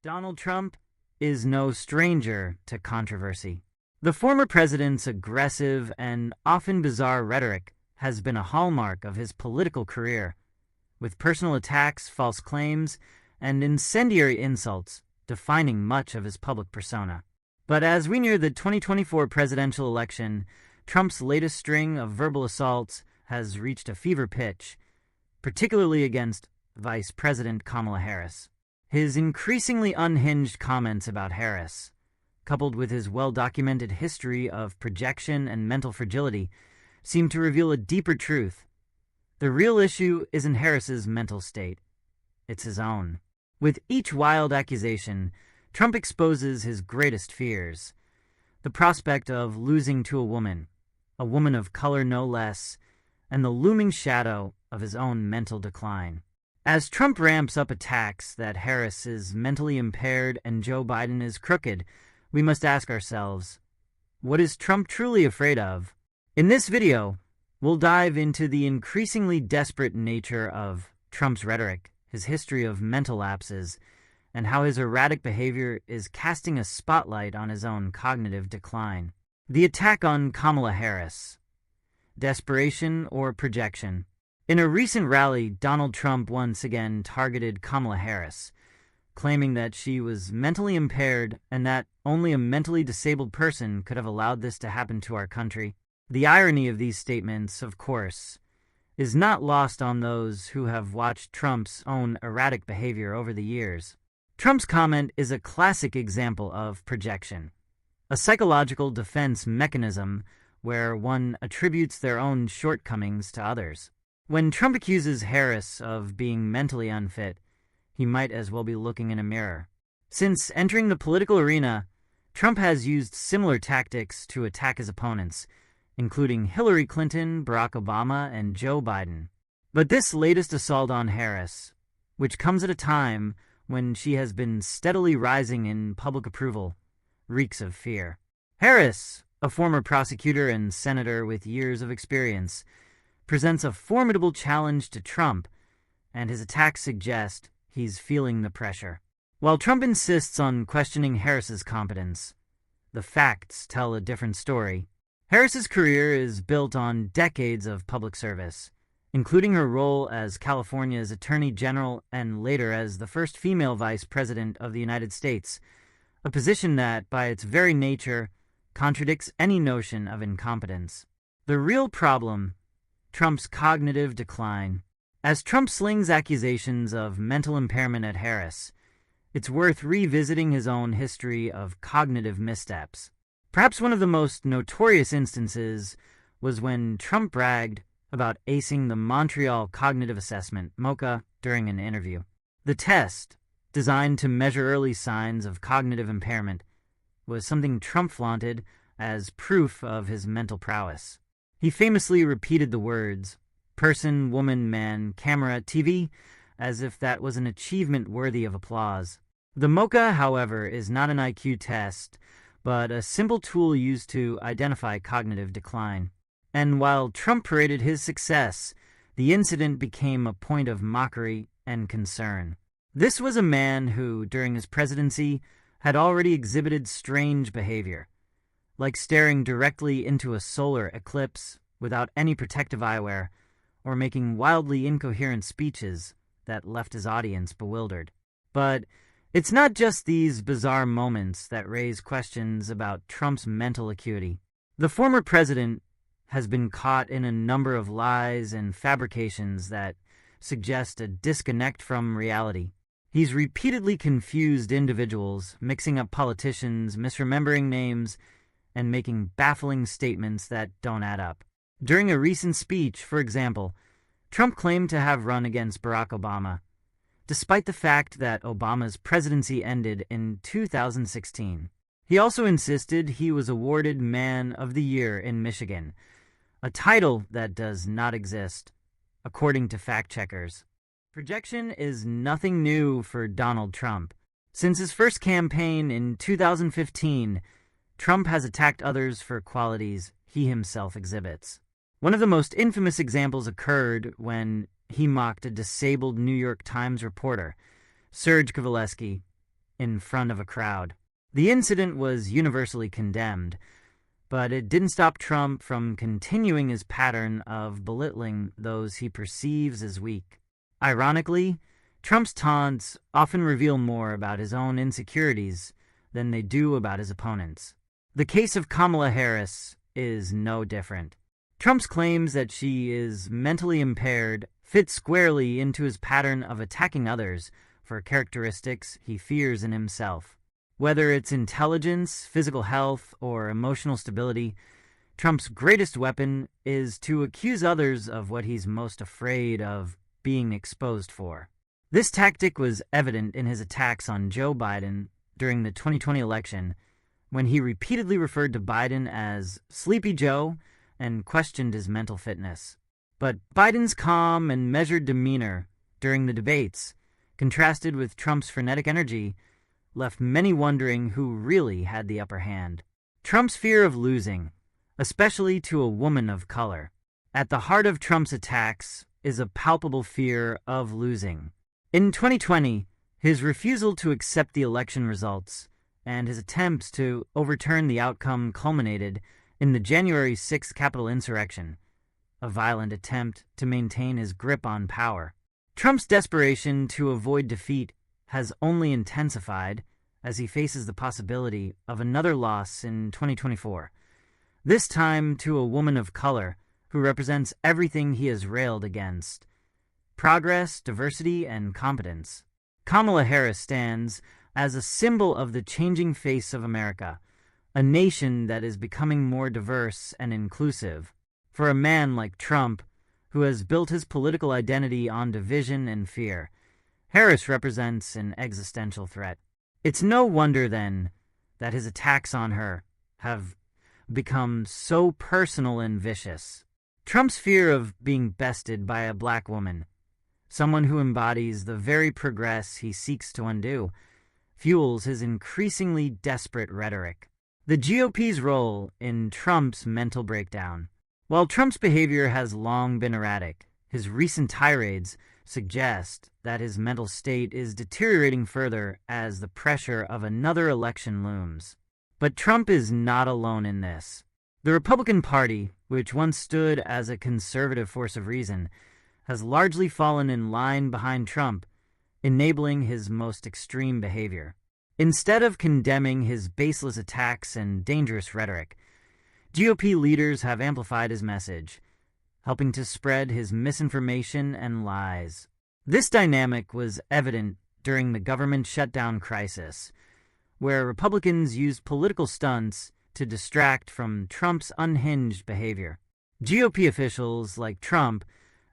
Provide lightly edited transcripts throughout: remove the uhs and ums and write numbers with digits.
Donald Trump is no stranger to controversy. The former president's aggressive and often bizarre rhetoric has been a hallmark of his political career, with personal attacks, false claims, and incendiary insults defining much of his public persona. But as we near the 2024 presidential election, Trump's latest string of verbal assaults has reached a fever pitch, particularly against Vice President Kamala Harris. His increasingly unhinged comments about Harris, coupled with his well-documented history of projection and mental fragility, seem to reveal a deeper truth. The real issue isn't Harris's mental state. It's his own. With each wild accusation, Trump exposes his greatest fears. The prospect of losing to a woman of color no less, and the looming shadow of his own mental decline. As Trump ramps up attacks that Harris is mentally impaired and Joe Biden is crooked, we must ask ourselves, what is Trump truly afraid of? In this video, we'll dive into the increasingly desperate nature of Trump's rhetoric, his history of mental lapses, and how his erratic behavior is casting a spotlight on his own cognitive decline. The attack on Kamala Harris. Desperation or projection? In a recent rally, Donald Trump once again targeted Kamala Harris, claiming that she was mentally impaired and that only a mentally disabled person could have allowed this to happen to our country. The irony of these statements, of course, is not lost on those who have watched Trump's own erratic behavior over the years. Trump's comment is a classic example of projection, a psychological defense mechanism where one attributes their own shortcomings to others. When Trump accuses Harris of being mentally unfit, he might as well be looking in a mirror. Since entering the political arena, Trump has used similar tactics to attack his opponents, including Hillary Clinton, Barack Obama, and Joe Biden. But this latest assault on Harris, which comes at a time when she has been steadily rising in public approval, reeks of fear. Harris, a former prosecutor and senator with years of experience, presents a formidable challenge to Trump, and his attacks suggest he's feeling the pressure. While Trump insists on questioning Harris's competence, the facts tell a different story. Harris's career is built on decades of public service, including her role as California's Attorney General and later as the first female Vice President of the United States, a position that, by its very nature, contradicts any notion of incompetence. The real problem: Trump's cognitive decline. As Trump slings accusations of mental impairment at Harris, it's worth revisiting his own history of cognitive missteps. Perhaps one of the most notorious instances was when Trump bragged about acing the Montreal Cognitive Assessment, MoCA, during an interview. The test, designed to measure early signs of cognitive impairment, was something Trump flaunted as proof of his mental prowess. He famously repeated the words, person, woman, man, camera, TV, as if that was an achievement worthy of applause. The MoCA, however, is not an IQ test, but a simple tool used to identify cognitive decline. And while Trump paraded his success, the incident became a point of mockery and concern. This was a man who, during his presidency, had already exhibited strange behavior, like staring directly into a solar eclipse without any protective eyewear, or making wildly incoherent speeches that left his audience bewildered. But it's not just these bizarre moments that raise questions about Trump's mental acuity. The former president has been caught in a number of lies and fabrications that suggest a disconnect from reality. He's repeatedly confused individuals, mixing up politicians, misremembering names, and making baffling statements that don't add up. During a recent speech, for example, Trump claimed to have run against Barack Obama, despite the fact that Obama's presidency ended in 2016. He also insisted he was awarded Man of the Year in Michigan, a title that does not exist, according to fact-checkers. Projection is nothing new for Donald Trump. Since his first campaign in 2015, Trump has attacked others for qualities he himself exhibits. One of the most infamous examples occurred when he mocked a disabled New York Times reporter, Serge Kowalski, in front of a crowd. The incident was universally condemned, but it didn't stop Trump from continuing his pattern of belittling those he perceives as weak. Ironically, Trump's taunts often reveal more about his own insecurities than they do about his opponents. The case of Kamala Harris is no different. Trump's claims that she is mentally impaired fit squarely into his pattern of attacking others for characteristics he fears in himself. Whether it's intelligence, physical health, or emotional stability, Trump's greatest weapon is to accuse others of what he's most afraid of being exposed for. This tactic was evident in his attacks on Joe Biden during the 2020 election, when he repeatedly referred to Biden as Sleepy Joe and questioned his mental fitness. But Biden's calm and measured demeanor during the debates, contrasted with Trump's frenetic energy, left many wondering who really had the upper hand. Trump's fear of losing, especially to a woman of color. At the heart of Trump's attacks is a palpable fear of losing. In 2020, his refusal to accept the election results and his attempts to overturn the outcome culminated in the January 6th Capitol insurrection, a violent attempt to maintain his grip on power. Trump's desperation to avoid defeat has only intensified as he faces the possibility of another loss in 2024, this time to a woman of color who represents everything he has railed against: progress, diversity, and competence. Kamala Harris stands as a symbol of the changing face of America, a nation that is becoming more diverse and inclusive. For a man like Trump, who has built his political identity on division and fear, Harris represents an existential threat. It's no wonder, then, that his attacks on her have become so personal and vicious. Trump's fear of being bested by a black woman, someone who embodies the very progress he seeks to undo, fuels his increasingly desperate rhetoric. The GOP's role in Trump's mental breakdown. While Trump's behavior has long been erratic, his recent tirades suggest that his mental state is deteriorating further as the pressure of another election looms. But Trump is not alone in this. The Republican Party, which once stood as a conservative force of reason, has largely fallen in line behind Trump, enabling his most extreme behavior. Instead of condemning his baseless attacks and dangerous rhetoric, GOP leaders have amplified his message, helping to spread his misinformation and lies. This dynamic was evident during the government shutdown crisis, where Republicans used political stunts to distract from Trump's unhinged behavior. GOP officials like Trump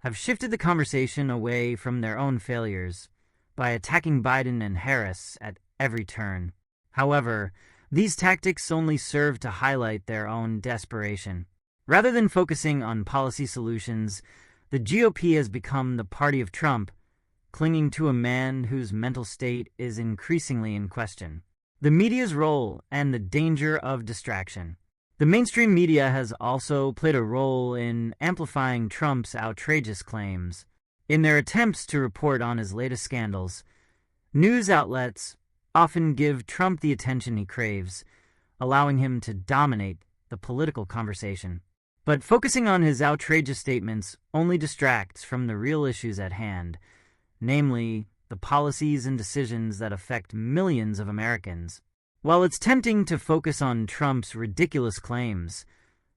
have shifted the conversation away from their own failures by attacking Biden and Harris at every turn. However, these tactics only serve to highlight their own desperation. Rather than focusing on policy solutions, the GOP has become the party of Trump, clinging to a man whose mental state is increasingly in question. The media's role and the danger of distraction. The mainstream media has also played a role in amplifying Trump's outrageous claims. In their attempts to report on his latest scandals, news outlets often give Trump the attention he craves, allowing him to dominate the political conversation. But focusing on his outrageous statements only distracts from the real issues at hand, namely the policies and decisions that affect millions of Americans. While it's tempting to focus on Trump's ridiculous claims,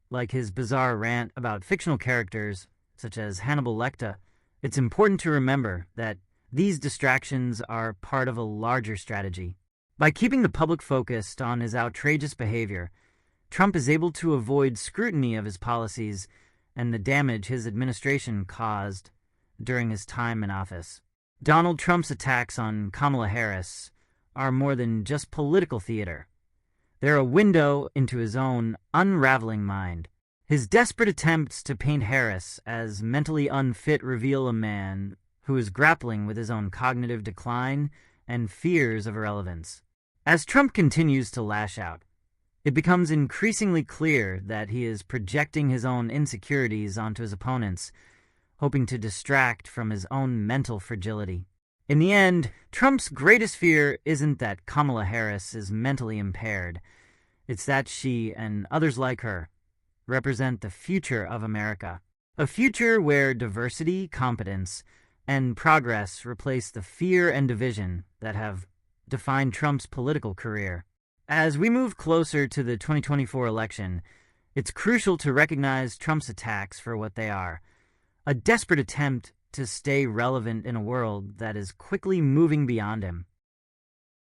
like his bizarre rant about fictional characters such as Hannibal Lecter, it's important to remember that these distractions are part of a larger strategy. By keeping the public focused on his outrageous behavior, Trump is able to avoid scrutiny of his policies and the damage his administration caused during his time in office. Donald Trump's attacks on Kamala Harris are more than just political theater. They're a window into his own unraveling mind. His desperate attempts to paint Harris as mentally unfit reveal a man who is grappling with his own cognitive decline and fears of irrelevance. As Trump continues to lash out, it becomes increasingly clear that he is projecting his own insecurities onto his opponents, hoping to distract from his own mental fragility. In the end, Trump's greatest fear isn't that Kamala Harris is mentally impaired. It's that she, and others like her, represent the future of America. A future where diversity, competence, and progress replace the fear and division that have defined Trump's political career. As we move closer to the 2024 election, it's crucial to recognize Trump's attacks for what they are: a desperate attempt to stay relevant in a world that is quickly moving beyond him.